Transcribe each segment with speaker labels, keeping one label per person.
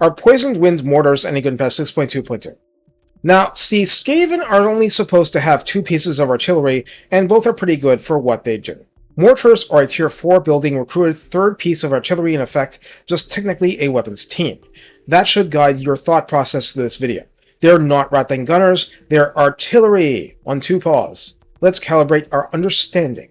Speaker 1: Are Poisoned Wind Mortars any good in patch 6.2.2? Now, see, Skaven are only supposed to have 2 pieces of artillery, and both are pretty good for what they do. Mortars are a tier 4 building recruited 3rd piece of artillery in effect, just technically a weapons team. That should guide your thought process to this video. They're not Ratling Gunners, they're artillery! On 2 paws. Let's calibrate our understanding.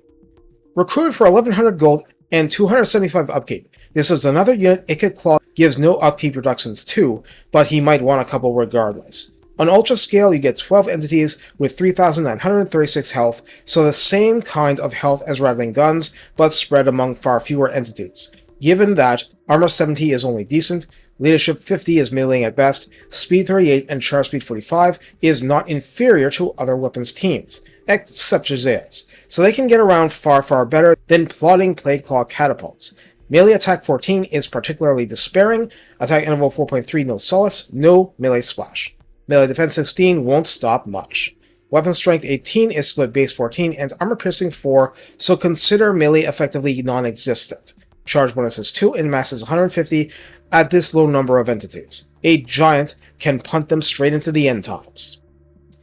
Speaker 1: Recruited for 1100 gold and 275 upkeep. This is another unit Ikit Claw gives no upkeep reductions to, but he might want a couple regardless. On Ultra Scale, you get 12 entities with 3,936 health, so the same kind of health as Rattling Guns, but spread among far fewer entities. Given that Armor 70 is only decent, Leadership 50 is middling at best, Speed 38 and Charge Speed 45 is not inferior to other weapons teams, except Jazea's, so they can get around far better than plodding Plague Claw catapults. Melee attack 14 is particularly despairing, attack interval 4.3 no solace, no melee splash. Melee defense 16 won't stop much. Weapon strength 18 is split base 14 and armor piercing 4, so consider melee effectively non-existent. Charge bonus is 2 and mass is 150 at this low number of entities. A giant can punt them straight into the end times.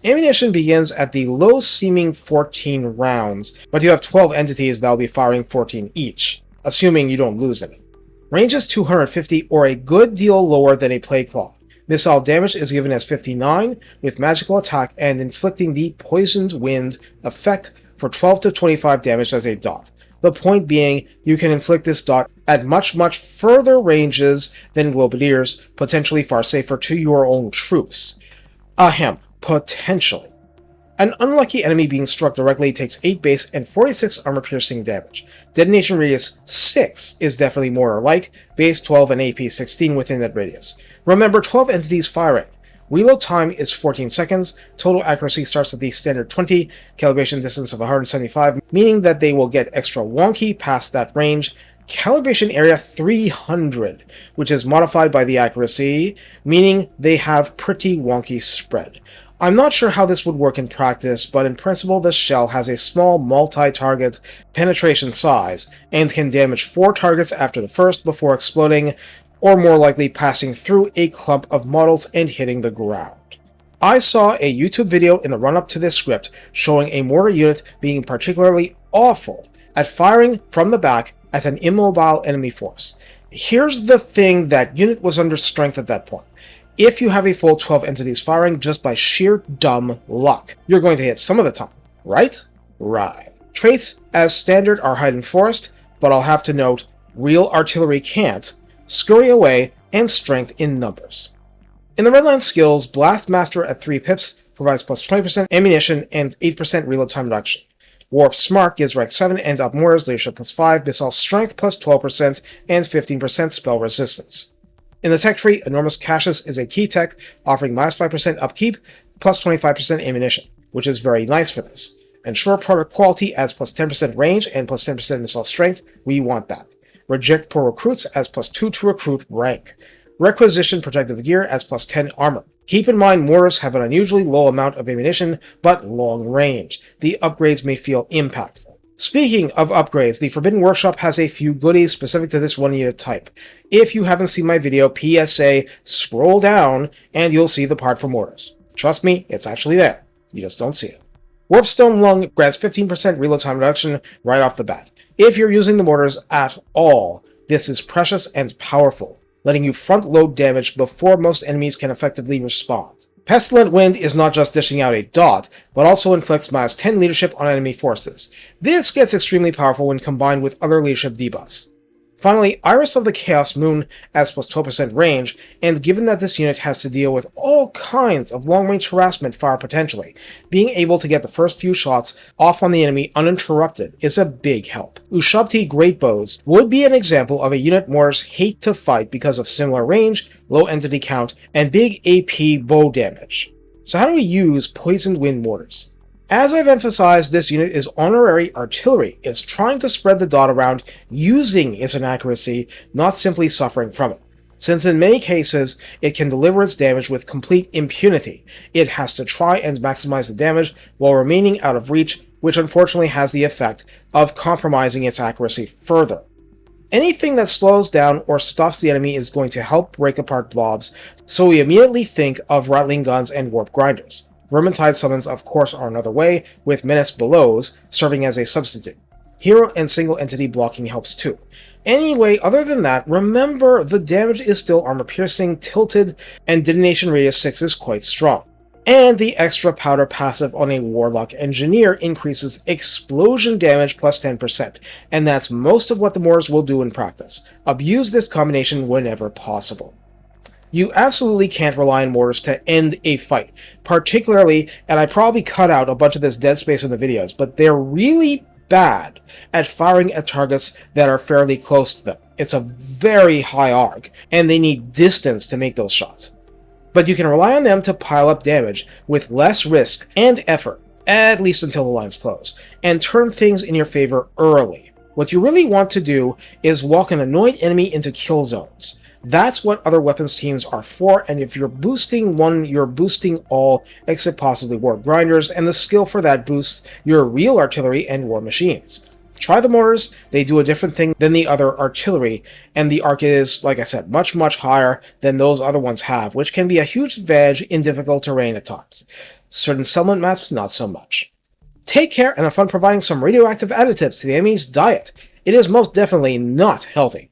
Speaker 1: Ammunition begins at the low-seeming 14 rounds, but you have 12 entities that will be firing 14 each, assuming you don't lose any. Range is 250 or a good deal lower than a Plague Claw. Missile damage is given as 59, with magical attack and inflicting the Poisoned Wind effect for 12 to 25 damage as a dot. The point being, you can inflict this dot at much further ranges than Globadiers, potentially far safer to your own troops. Ahem, potentially. An unlucky enemy being struck directly takes 8 base and 46 armor-piercing damage. Detonation radius 6 is definitely mortar-like, base 12 and AP 16 within that radius. Remember, 12 entities firing. Reload time is 14 seconds, total accuracy starts at the standard 20, calibration distance of 175, meaning that they will get extra wonky past that range. Calibration area 300, which is modified by the accuracy, meaning they have pretty wonky spread. I'm not sure how this would work in practice, but in principle this shell has a small multi-target penetration size, and can damage 4 targets after the first before exploding, or more likely passing through a clump of models and hitting the ground. I saw a YouTube video in the run-up to this script showing a mortar unit being particularly awful at firing from the back at an immobile enemy force. Here's the thing, that unit was under strength at that point. If you have a full 12 entities firing just by sheer dumb luck, you're going to hit some of the time, right? Right. Traits as standard are Hide and Forest, but I'll have to note, real artillery can't, Scurry Away, and Strength in numbers. In the Redline skills, Blast Master at 3 pips provides plus 20% ammunition and 8% reload time reduction. Warp Smart gives rank 7 and up mortars, leadership plus 5, missile strength plus 12%, and 15% spell resistance. In the tech tree, Enormous Caches is a key tech, offering minus 5% upkeep, plus 25% ammunition, which is very nice for this. Ensure product quality adds plus 10% range and plus 10% missile strength, we want that. Reject Poor Recruits adds plus 2 to recruit rank. Requisition Protective Gear adds plus 10 armor. Keep in mind, mortars have an unusually low amount of ammunition, but long range. The upgrades may feel impactful. Speaking of upgrades, the Forbidden Workshop has a few goodies specific to this one unit type. If you haven't seen my video, PSA, scroll down and you'll see the part for mortars. Trust me, it's actually there. You just don't see it. Warpstone Lung grants 15% reload time reduction right off the bat. If you're using the mortars at all, this is precious and powerful, letting you front-load damage before most enemies can effectively respond. Pestilent Wind is not just dishing out a dot, but also inflicts minus 10 leadership on enemy forces. This gets extremely powerful when combined with other leadership debuffs. Finally, Iris of the Chaos Moon adds plus 12% range, and given that this unit has to deal with all kinds of long-range harassment fire potentially, being able to get the first few shots off on the enemy uninterrupted is a big help. Ushabti Great Bows would be an example of a unit mortars hate to fight because of similar range, low entity count, and big AP bow damage. So how do we use Poisoned Wind mortars? As I've emphasized, this unit is honorary artillery. It's trying to spread the dot around using its inaccuracy, not simply suffering from it. Since in many cases, it can deliver its damage with complete impunity, it has to try and maximize the damage while remaining out of reach, which unfortunately has the effect of compromising its accuracy further. Anything that slows down or stops the enemy is going to help break apart blobs, so we immediately think of rattling guns and warp grinders. Vermintide summons, of course, are another way, with Menace Belows serving as a substitute. Hero and single entity blocking helps too. Anyway, other than that, remember the damage is still armor piercing, tilted, and detonation radius 6 is quite strong. And the extra powder passive on a Warlock Engineer increases explosion damage plus 10%, and that's most of what the Mortars will do in practice. Abuse this combination whenever possible. You absolutely can't rely on Mortars to end a fight, particularly, and I probably cut out a bunch of this dead space in the videos, but they're really bad at firing at targets that are fairly close to them. It's a very high arc, and they need distance to make those shots. But you can rely on them to pile up damage with less risk and effort, at least until the lines close, and turn things in your favor early. What you really want to do is walk an annoyed enemy into kill zones. That's what other weapons teams are for, and if you're boosting one, you're boosting all, except possibly war grinders, and the skill for that boosts your real artillery and war machines. Try the Mortars, they do a different thing than the other artillery, and the arc is, like I said, much higher than those other ones have, which can be a huge advantage in difficult terrain at times. Certain settlement maps, not so much. Take care and have fun providing some radioactive additives to the enemy's diet. It is most definitely not healthy.